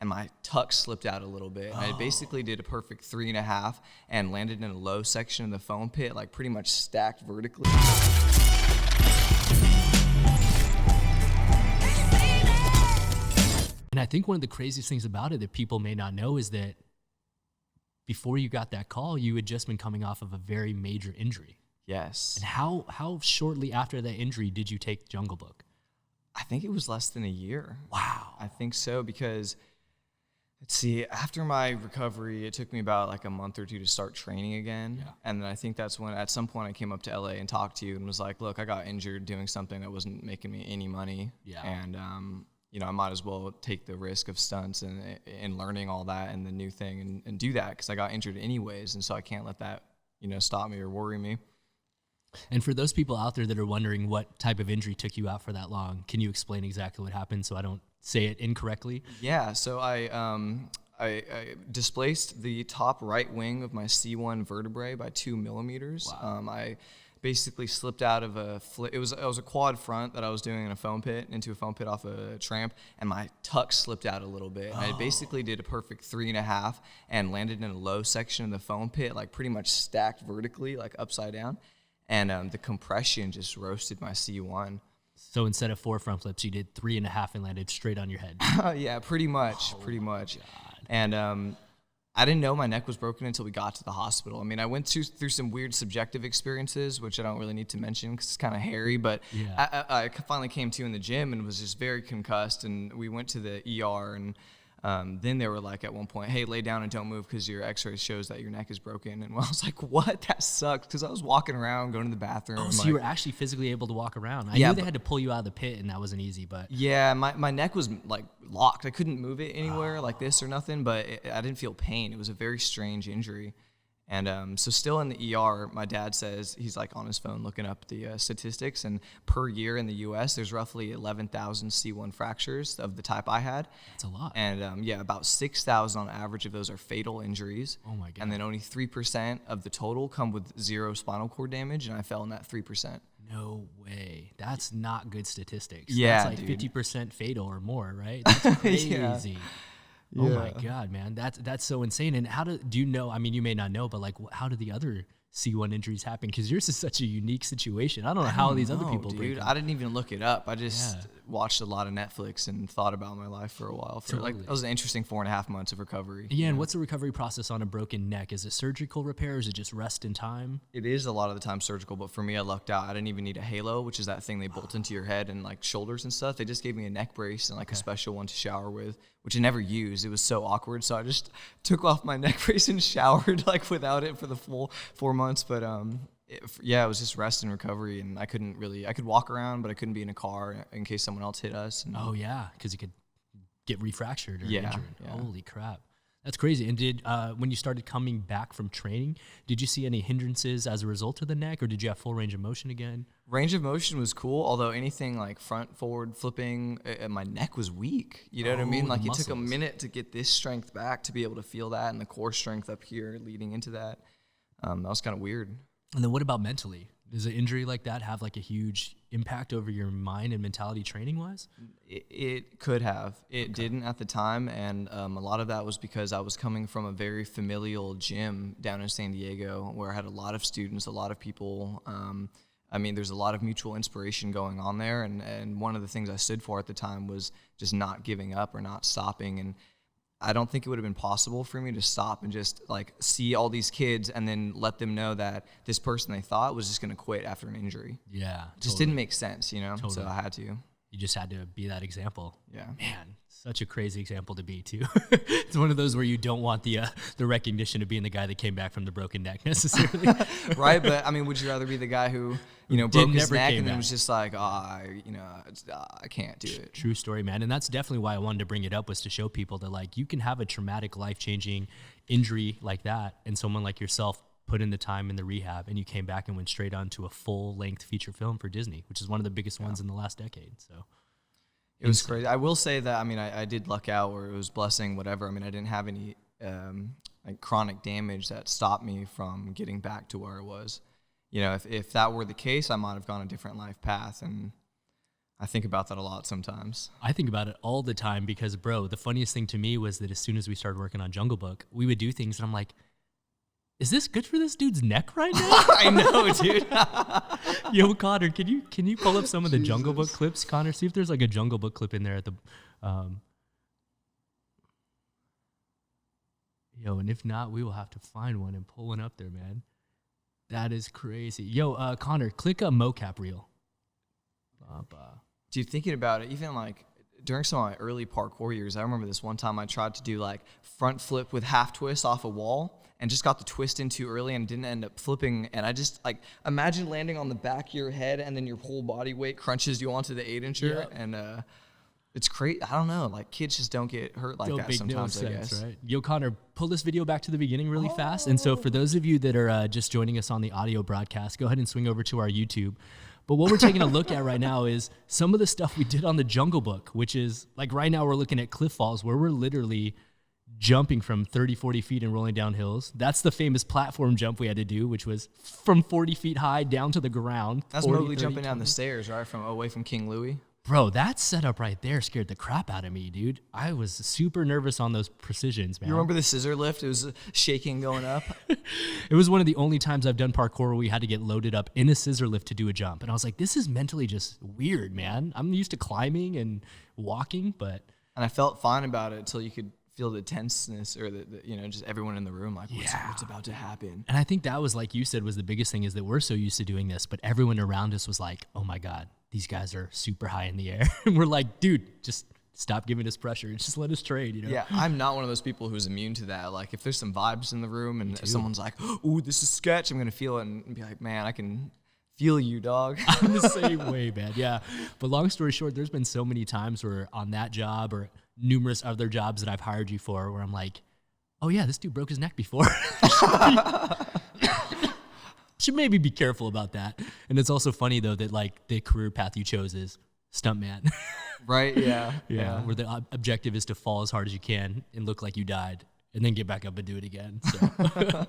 and my tuck slipped out a little bit. And I basically did a perfect 3.5 and landed in a low section of the foam pit, like pretty much stacked vertically. And I think one of the craziest things about it that people may not know is that before you got that call, you had just been coming off of a very major injury. Yes. And how shortly after that injury did you take Jungle Book? I think it was less than a year. Wow. I think so, because let's see, after my recovery, it took me about like a month or two to start training again. Yeah. And then I think that's when at some point I came up to LA and talked to you and was like, look, I got injured doing something that wasn't making me any money. Yeah. And you know, I might as well take the risk of stunts and learning all that and the new thing and do that, because I got injured anyways. And so I can't let that, you know, stop me or worry me. And for those people out there that are wondering what type of injury took you out for that long, can you explain exactly what happened so I don't say it incorrectly? Yeah, so I displaced the top right wing of my C1 vertebrae by 2 millimeters. Wow. I basically slipped out of a flip. It was a quad front that I was doing in a foam pit, into a foam pit off a tramp, and my tuck slipped out a little bit. And I basically did a perfect 3.5 and landed in a low section of the foam pit, like pretty much stacked vertically, like upside down. And the compression just roasted my C1. So instead of 4 front flips, you did 3.5 and landed straight on your head. Yeah, pretty much. God. And I didn't know my neck was broken until we got to the hospital. I mean, I went through some weird subjective experiences, which I don't really need to mention because it's kind of hairy. But yeah. I finally came to in the gym and was just very concussed. And we went to the ER, and then they were like at one point, hey, lay down and don't move because your x-ray shows that your neck is broken. And I was like, what? That sucks, because I was walking around, going to the bathroom. Oh, so you were actually phically able to walk around. I knew they had to pull you out of the pit, and that wasn't easy. But yeah, my neck was like locked. I couldn't move it anywhere like this or nothing, but I didn't feel pain. It was a very strange injury. And so still in the ER, my dad says he's like on his phone looking up the statistics, and per year in the U.S., there's roughly 11,000 C1 fractures of the type I had. That's a lot. And yeah, about 6,000 on average of those are fatal injuries. Oh my God. And then only 3% of the total come with 0 spinal cord damage, and I fell in that 3%. No way. That's not good statistics. Yeah, that's like 50% fatal or more, right? That's crazy. Yeah. Oh my God, man. That's so insane. And how do you know, I mean, you may not know, but like, how do the other C1 injuries happen? Because yours is such a unique situation. I don't know how these other people break them. I didn't even look it up. I just watched a lot of Netflix and thought about my life for a while. Like, that was an interesting 4.5 months of recovery. Yeah, and what's the recovery process on a broken neck? Is it surgical repair, or is it just rest in time? It is a lot of the time surgical, but for me, I lucked out. I didn't even need a halo, which is that thing they bolt into your head and like shoulders and stuff. They just gave me a neck brace and like a special one to shower with, which I never used. It was so awkward, so I just took off my neck brace and showered like without it for the full 4 months. But it was just rest and recovery, and I could walk around, but I couldn't be in a car in case someone else hit us. And oh yeah, because you could get refractured or injured. Yeah. Holy crap. That's crazy. And did when you started coming back from training, did you see any hindrances as a result of the neck, or did you have full range of motion again? Range of motion was cool, although anything like front, forward, flipping, my neck was weak. You know what I mean? Like it took a minute to get this strength back to be able to feel that, and the core strength up here leading into that. That was kind of weird. And then what about mentally? Does an injury like that have like a huge impact over your mind and mentality training wise? It could have. It didn't at the time. And a lot of that was because I was coming from a very familial gym down in San Diego where I had a lot of students, a lot of people. I mean, there's a lot of mutual inspiration going on there. And one of the things I stood for at the time was just not giving up or not stopping. And I don't think it would have been possible for me to stop and just like see all these kids and then let them know that this person they thought was just going to quit after an injury. Yeah. Just didn't make sense, you know? Totally. So I had to. You just had to be that example. Yeah. Man, such a crazy example to be too. It's one of those where you don't want the recognition of being the guy that came back from the broken neck necessarily. Right, but I mean, would you rather be the guy who, broke his neck and then was just like, I can't do it. True story, man. And that's definitely why I wanted to bring it up, was to show people that like you can have a traumatic, life-changing injury like that, and someone like yourself put in the time in the rehab, and you came back and went straight on to a full-length feature film for Disney, which is one of the biggest ones in the last decade. So it was crazy. I will say that, I mean, I did luck out, or it was blessing, whatever. I mean, I didn't have any like chronic damage that stopped me from getting back to where I was. You know, if that were the case, I might have gone a different life path. And I think about that a lot sometimes. I think about it all the time because, bro, the funniest thing to me was that as soon as we started working on Jungle Book, we would do things and I'm like, is this good for this dude's neck right now? I know, dude. Yo, Connor, can you pull up some of the Jungle Book clips, Connor? See if there's like a Jungle Book clip in there at the Yo, and if not, we will have to find one and pull one up there, man. That is crazy. Yo, Connor, click a mocap reel. Dude, thinking about it, even like during some of my early parkour years, I remember this one time I tried to do like front flip with half twist off a wall and just got the twist in too early and didn't end up flipping. And I just like imagine landing on the back of your head and then your whole body weight crunches you onto the 8-incher. Yep. And it's crazy. I don't know. Like kids just don't get hurt like that sometimes, I guess. Right? Yo, Connor, pull this video back to the beginning really fast. And so for those of you that are just joining us on the audio broadcast, go ahead and swing over to our YouTube. But what we're taking a look at right now is some of the stuff we did on the Jungle Book, which is like right now we're looking at cliff falls where we're literally jumping from 30, 40 feet and rolling down hills. That's the famous platform jump we had to do, which was from 40 feet high down to the ground. That's Mowgli jumping down the stairs, right? From away from King Louie. Bro, that setup right there scared the crap out of me, dude. I was super nervous on those precisions, man. You remember the scissor lift? It was shaking going up. It was one of the only times I've done parkour where we had to get loaded up in a scissor lift to do a jump. And I was like, this is mentally just weird, man. I'm used to climbing and walking, but... And I felt fine about it until you could feel the tenseness or the just everyone in the room like, what's about to happen? And I think that was, like you said, was the biggest thing is that we're so used to doing this, but everyone around us was like, oh my God, these guys are super high in the air. And we're like, dude, just stop giving us pressure. Just let us trade, you know? Yeah, I'm not one of those people who's immune to that. Like, if there's some vibes in the room and someone's like, ooh, this is sketch, I'm going to feel it and be like, man, I can feel you, dog. I'm the same way, man. Yeah. But long story short, there's been so many times where on that job or numerous other jobs that I've hired you for where I'm like, oh yeah, this dude broke his neck before. Should maybe be careful about that. And it's also funny though that like the career path you chose is stuntman. Right? Yeah. Yeah. Where the objective is to fall as hard as you can and look like you died and then get back up and do it again. So